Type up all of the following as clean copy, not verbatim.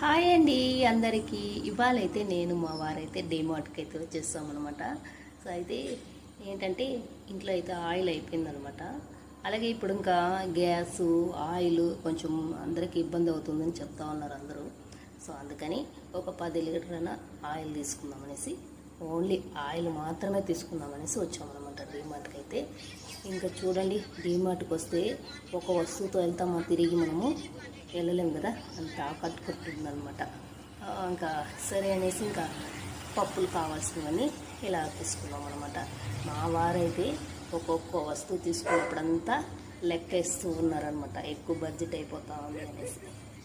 Hi అండి అందరికీ. ఇవాళైతే నేను మా వారైతే డీమార్ట్కి అయితే వచ్చేస్తామన్నమాట. సో అయితే ఏంటంటే ఇంట్లో అయితే ఆయిల్ అయిపోయిందనమాట. అలాగే ఇప్పుడు ఇంకా గ్యాసు ఆయిల్ కొంచెం అందరికీ ఇబ్బంది అవుతుందని చెప్తా ఉన్నారు అందరూ. సో అందుకని ఒక 10 లీటర్ల ఆయిల్ తీసుకుందామనేసి, ఓన్లీ ఆయిల్ మాత్రమే తీసుకుందామనేసి వచ్చామన్నమాట డీమార్ట్కి అయితే. ఇంకా చూడండి, డీమార్ట్కి వస్తే ఒక వస్తువుతో వెళ్తామా, తిరిగి మనము వెళ్ళలేము కదా, అంత కట్టుకుంటుందన్నమాట. ఇంకా సరే అనేసి ఇంకా పప్పులు కావాల్సినవన్నీ ఇలా తీసుకున్నాం అనమాట. మా వారైతే ఒక్కొక్క వస్తువు తీసుకున్నప్పుడంతా లెక్కేస్తూ ఉన్నారనమాట. ఎక్కువ బడ్జెట్ అయిపోతా ఉంది అనేసి.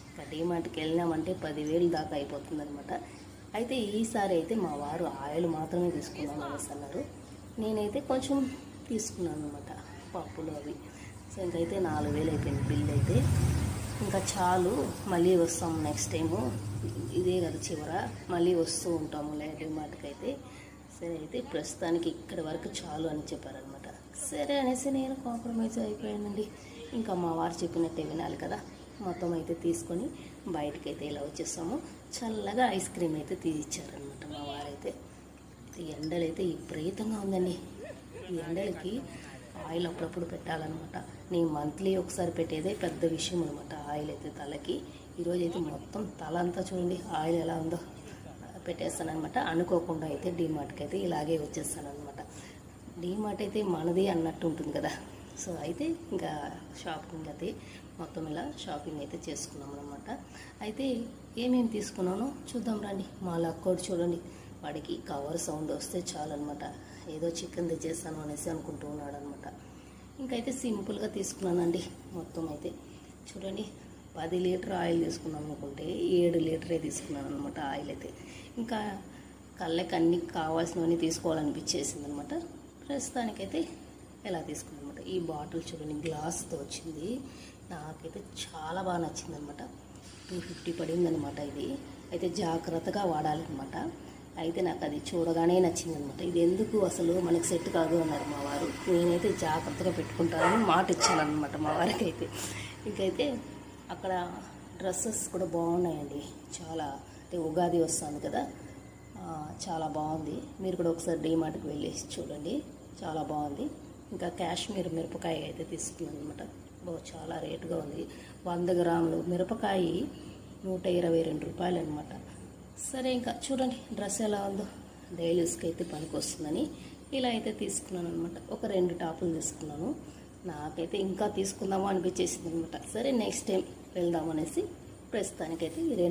ఇంకా డీమార్ట్కి వెళ్ళినామంటే 10,000 దాకా అయిపోతుందనమాట. అయితే ఈసారి అయితే మా వారు ఆయిల్ మాత్రమే తీసుకున్నాం అనేసి అన్నారు. నేనైతే కొంచెం తీసుకున్నాను అనమాట, పప్పులు అవి. సో ఇంకైతే 4,000 అయిపోయింది బిల్ అయితే. ఇంకా చాలు, మళ్ళీ వస్తాం నెక్స్ట్ టైము, ఇదే కదా చివర, మళ్ళీ వస్తూ ఉంటాము డీమార్ట్కి అయితే. సరే అయితే ప్రస్తుతానికి ఇక్కడి వరకు చాలు అని చెప్పారనమాట. సరే అనేసి నేను కాంప్రమైజ్ అయిపోయానండి. ఇంకా మా వారు చెప్పినట్టే వినాలి కదా. మొత్తం అయితే తీసుకొని బయటకు అయితే ఇలా వచ్చేస్తాము. చల్లగా ఐస్ క్రీమ్ అయితే తీసిచ్చారనమాట మా వారైతే. ఎండలు అయితే విపరీతంగా ఉందండి. ఈ ఎండలకి ఆయిల్ అప్పుడప్పుడు పెట్టాలన్నమాట. నేను మంత్లీ ఒకసారి పెట్టేదే పెద్ద విషయం అనమాట ఆయిల్ అయితే తలకి. ఈరోజు అయితే మొత్తం తల అంతా చూడండి ఆయిల్ ఎలా ఉందో పెట్టేస్తానమాట. అనుకోకుండా అయితే డీమార్ట్కి అయితే ఇలాగే వచ్చేస్తానమాట. డీమార్ట్ అయితే మనది అన్నట్టు ఉంటుంది కదా. సో అయితే ఇంకా షాపింగ్ అయితే మొత్తం ఇలా షాపింగ్ అయితే చేసుకున్నాం అనమాట. అయితే ఏమేమి తీసుకున్నానో చూద్దాం రండి. మా లక్కోడు చూడండి, వాడికి కవర్ సౌండ్ వస్తే చాలన్నమాట, ఏదో చికెన్ తెచ్చేస్తాను అనేసి అనుకుంటూ ఉన్నాడు అనమాట. ఇంకైతే సింపుల్గా తీసుకున్నానండి. మొత్తం అయితే చూడండి, 10 లీటర్ ఆయిల్ తీసుకున్నాం అనుకుంటే 7 లీటరే తీసుకున్నాను అనమాట ఆయిల్ అయితే. ఇంకా కళ్ళకి అన్ని కావాల్సినవన్నీ తీసుకోవాలనిపించేసింది అనమాట. ప్రస్తుతానికైతే ఎలా తీసుకున్నాను అనమాట. ఈ బాటిల్ చూడండి, గ్లాస్తో వచ్చింది. నాకైతే చాలా బాగా నచ్చింది అనమాట. 250 పడిందనమాట ఇది. అయితే జాగ్రత్తగా వాడాలన్నమాట. అయితే నాకు అది చూడగానే నచ్చింది అనమాట. ఇది ఎందుకు అసలు మనకి సెట్ కాదు అన్నారు మా వారు. నేనైతే జాగ్రత్తగా పెట్టుకుంటానని మాట ఇచ్చానమాట మా వారికి అయితే. ఇంకైతే అక్కడ డ్రెస్సెస్ కూడా బాగున్నాయండి చాలా. అంటే ఉగాది వస్తుంది కదా, చాలా బాగుంది. మీరు కూడా ఒకసారి డీమార్ట్కి వెళ్ళేసి చూడండి, చాలా బాగుంది. ఇంకా కాశ్మీర్ మిరపకాయ అయితే తీసుకున్నాను అనమాట. చాలా రేటుగా ఉంది. 100 గ్రాములు మిరపకాయ 122 రూపాయలు అనమాట. సరే ఇంకా చూడండి డ్రెస్ ఎలా ఉందో, డైలీ యూస్కి అయితే పనికి వస్తుందని ఇలా అయితే తీసుకున్నాను అనమాట. ఒక 2 టాపులు తీసుకున్నాను. నాకైతే ఇంకా తీసుకుందామో అనిపించేసింది అనమాట. సరే నెక్స్ట్ టైం వెళ్దామనేసి ప్రస్తుతానికైతే ఈ 2